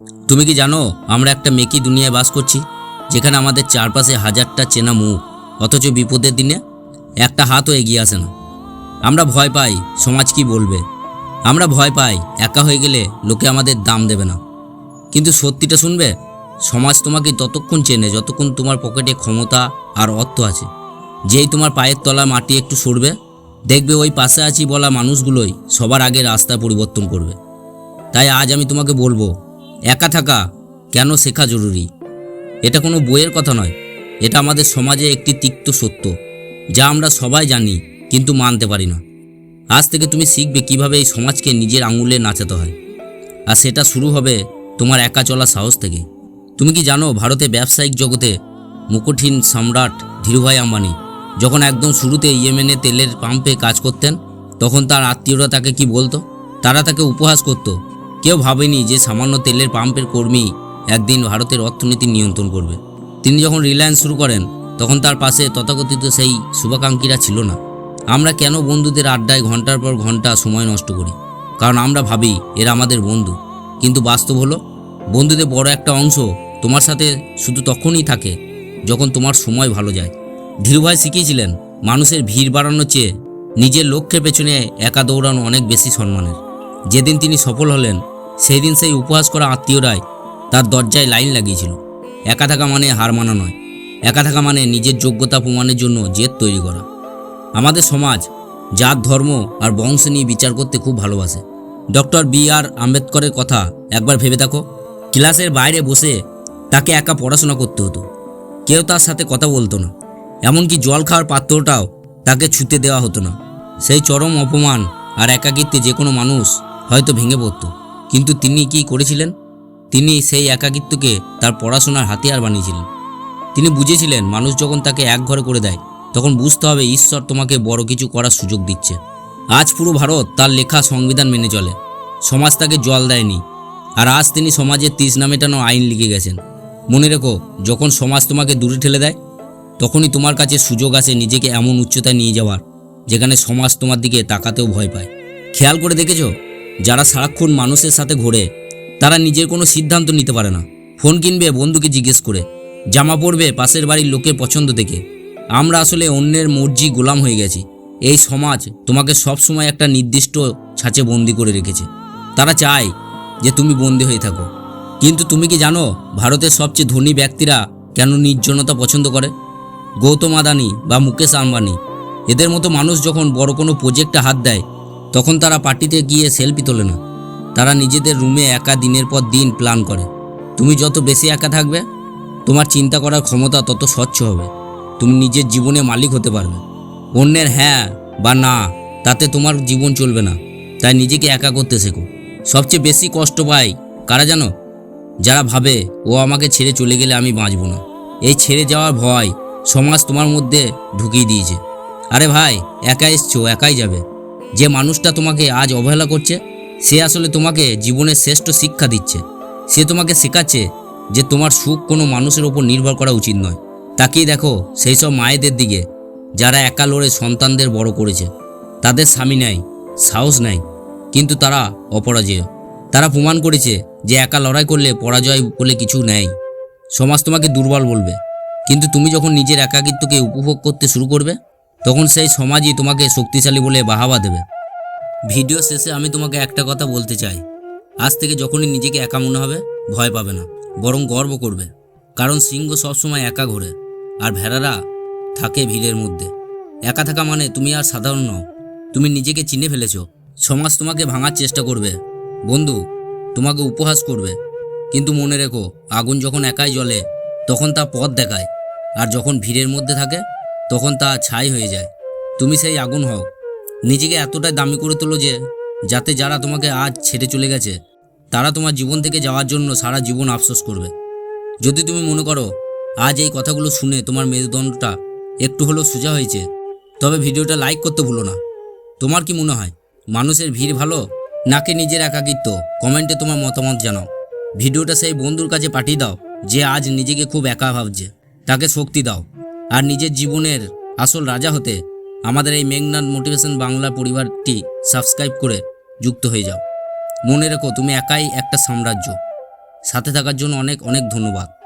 তুমি কি জানো আমরা একটা মেকি দুনিয়ায় বাস করছি, যেখানে আমাদের চারপাশে হাজারটা চেনা মুখ, অথচ বিপদের দিনে একটা হাতও এগিয়ে আসে না। আমরা ভয় পাই সমাজ কি বলবে, আমরা ভয় পাই একা হয়ে গেলে লোকে আমাদের দাম দেবে না। কিন্তু সত্যিটা শুনবে, সমাজ তোমাকে ততক্ষণ চেনে যতক্ষণ তোমার পকেটে ক্ষমতা আর অর্থ আছে। যেই তোমার পায়ের তলা মাটি একটু সরবে, দেখবে ওই পাশে আছি বলা মানুষগুলোই সবার আগে রাস্তা পরিবর্তন করবে। তাই আজ আমি তোমাকে বলবো, একা থাকা কেন শেখা জরুরি। এটা কোনো বইয়ের কথা নয়, এটা আমাদের সমাজে একটি তিক্ত সত্য, যা আমরা সবাই জানি কিন্তু মানতে পারি না। আজ থেকে তুমি শিখবে কিভাবে এই সমাজকে নিজের আঙুলে নাচাতে হয়, আর সেটা শুরু হবে তোমার একা চলা সাহস থেকে। তুমি কি জানো ভারতে ব্যবসায়িক জগতে মুকুটহীন সম্রাট ধীরুভাই আম্বানি যখন একদম শুরুতে ইয়েমেনে তেলের পাম্পে কাজ করতেন, তখন তার আত্মীয়রা তাকে কি বলতো? তারা তাকে উপহাস করত। কেউ ভাবেনি যে সামান্য তেলের পাম্পের কর্মী একদিন ভারতের অর্থনীতি নিয়ন্ত্রণ করবে। তিনি যখন রিলায়েন্স শুরু করেন, তখন তার পাশে তথাকথিত সেই শুভাকাঙ্ক্ষীরা ছিল না। আমরা কেন বন্ধুদের আড্ডায় ঘন্টার পর ঘন্টা সময় নষ্ট করি? কারণ আমরা ভাবি এরা আমাদের বন্ধু, কিন্তু বাস্তব হলো বন্ধুদের বড় একটা অংশ তোমার সাথে শুধু তখনই থাকে যখন তোমার সময় ভালো যায়। ধীরুভাই শিখিয়েছিলেন মানুষের ভিড় বাড়ানোর চেয়ে নিজের লক্ষ্যের পেছনে একা দৌড়ানো অনেক বেশি সম্মানের। যেদিন তিনি সফল হলেন, সেই দিন সেই উপহাস করা আত্মীয়রাই তার দরজায় লাইন লাগিয়েছিল। একা থাকা মানে হার মানা নয়, একা থাকা মানে নিজের যোগ্যতা প্রমাণের জন্য জেদ তৈরি করা। আমাদের সমাজ জাত, ধর্ম আর বংশ নিয়ে বিচার করতে খুব ভালোবাসে। Doctor B.R.. আম্বেদকরের কথা একবার ভেবে দেখো। ক্লাসের বাইরে বসে তাকে একা পড়াশোনা করতে হতো, কেউ তার সাথে কথা বলতো না, এমনকি জল খাওয়ার পাত্রটাও তাকে ছুঁতে দেওয়া হতো না। সেই চরম অপমান আর একাকিত্বে যে কোনো মানুষ হয়তো ভেঙে পড়ত, কিন্তু তিনি কি করেছিলেন? তিনি সেই একাকিত্বকে তার পড়াশোনার হাতিয়ার বানিয়েছিলেন। তিনি বুঝেছিলেন মানুষ যখন তাকে এক ঘরে করে দেয়, তখন বুঝতে হবে ঈশ্বর তোমাকে বড় কিছু করার সুযোগ দিচ্ছে। আজ পুরো ভারত তার লেখা সংবিধান মেনে চলে, সমাজ তাকে জল দেয়নি, আর আজ তিনি সমাজের তৃষ্ণা মেটানো আইন লিখে গেছেন। মনে রেখো, যখন সমাজ তোমাকে দূরে ঠেলে দেয়, তখনই তোমার কাছে সুযোগ আসে নিজেকে এমন উচ্চতায় নিয়ে যাওয়ার, যেখানে সমাজ তোমার দিকে তাকাতেও ভয় পায়। খেয়াল করে দেখেছ, যারা সারাক্ষণ মানুষের সাথে ঘোরে, তারা নিজের কোনো সিদ্ধান্ত নিতে পারে না। ফোন কিনবে বন্ধুকে জিজ্ঞেস করে, জামা পরবে পাশের বাড়ির লোকের পছন্দ দেখে। আমরা আসলে অন্যের মর্জি গোলাম হয়ে গেছি। এই সমাজ তোমাকে সবসময় একটা নির্দিষ্ট ছাঁচে বন্দি করে রেখেছে। তারা চায় যে তুমি বন্দি হয়ে থাকো। কিন্তু তুমি কি জানো ভারতের সবচেয়ে ধনী ব্যক্তিরা কেন নির্জনতা পছন্দ করে? গৌতম আদানি বা মুকেশ আম্বানি, এদের মতো মানুষ যখন বড় কোনো প্রজেক্টে হাত দেয়, তখন তারা পার্টিতে গিয়ে সেলফি তোলে না, তারা নিজেদের রুমে একা দিনের পর দিন প্ল্যান করে। তুমি যত বেশি একা থাকবে, তোমার চিন্তা করার ক্ষমতা তত স্বচ্ছ হবে। তুমি নিজের জীবনে মালিক হতে পারবে। অন্যের হ্যাঁ বা না তাতে তোমার জীবন চলবে না। তাই নিজেকে একা করতে শেখো। সবচেয়ে বেশি কষ্ট পায় কারা জানো? যারা ভাবে ও আমাকে ছেড়ে চলে গেলে আমি বাঁচব না। এই ছেড়ে যাওয়ার ভয় সমাজ তোমার মধ্যে ঢুকিয়ে দিয়েছে। আরে ভাই, একা এসছো, একাই যাবে। যে মানুষটা তোমাকে আজ অবহেলা করছে, সে আসলে তোমাকে জীবনের শ্রেষ্ঠ শিক্ষা দিচ্ছে। সে তোমাকে শেখাচ্ছে যে তোমার সুখ কোনো মানুষের ওপর নির্ভর করা উচিত নয়। তাকিয়ে দেখো সেই সব মায়েদের দিকে যারা একা লড়ে সন্তানদের বড় করেছে। তাদের স্বামী নেই, সাহস নেই, কিন্তু তারা অপরাজেয়। তারা প্রমাণ করেছে যে একা লড়াই করলে পরাজয় বলে কিছু নেই। সমাজ তোমাকে দুর্বল বলবে, কিন্তু তুমি যখন নিজের একাকিত্বকে উপভোগ করতে শুরু করবে, তখন সেই সমাজই তোমাকে শক্তিশালী বলে বাহাবা দেবে। ভিডিও শেষে আমি তোমাকে একটা কথা বলতে চাই, আজ থেকে যখনই নিজেকে একা মনে হবে, ভয় পাবে না, বরং গর্ব করবে। কারণ সিংহ সবসময় একা ঘোরে, আর ভেড়ারা থাকে ভিড়ের মধ্যে। একা থাকা মানে তুমি আর সাধারণ নও, তুমি নিজেকে চিনে ফেলেছো। সমাজ তোমাকে ভাঙার চেষ্টা করবে, বন্ধু তোমাকে উপহাস করবে, কিন্তু মনে রেখো, আগুন যখন একাই জ্বলে তখন তা পথ দেখায়, আর যখন ভিড়ের মধ্যে থাকে তখন তা ছাই হয়ে যায়। তুমি সেই আগুন হও। নিজেকে এতটাই দামি করে তোলো যে যাতে যারা তোমাকে আজ ছেড়ে চলে গেছে, তারা তোমার জীবন থেকে যাওয়ার জন্য সারা জীবন আফসোস করবে। যদি তুমি মনে করো আজ এই কথাগুলো শুনে তোমার মেরুদণ্ডটা একটু হলেও সোজা হয়েছে, তবে ভিডিওটা লাইক করতে ভুলো না। তোমার কি মনে হয়, মানুষের ভিড় ভালো নাকি নিজের একাকিত্ব? কমেন্টে তোমার মতামত জানাও। ভিডিওটা সেই বন্ধুর কাছে পাঠিয়ে দাও যে আজ নিজেকে খুব একা ভাবছে, তাকে শক্তি দাও। আর নিজের জীবনের আসল রাজা হতে আমাদের এই মেঘনাদ মোটিভেশন বাংলা পরিবারটি সাবস্ক্রাইব করে যুক্ত হয়ে যাও। মনে রেখো, তুমি একাই একটা সাম্রাজ্য। সাথে থাকার জন্য অনেক অনেক ধন্যবাদ।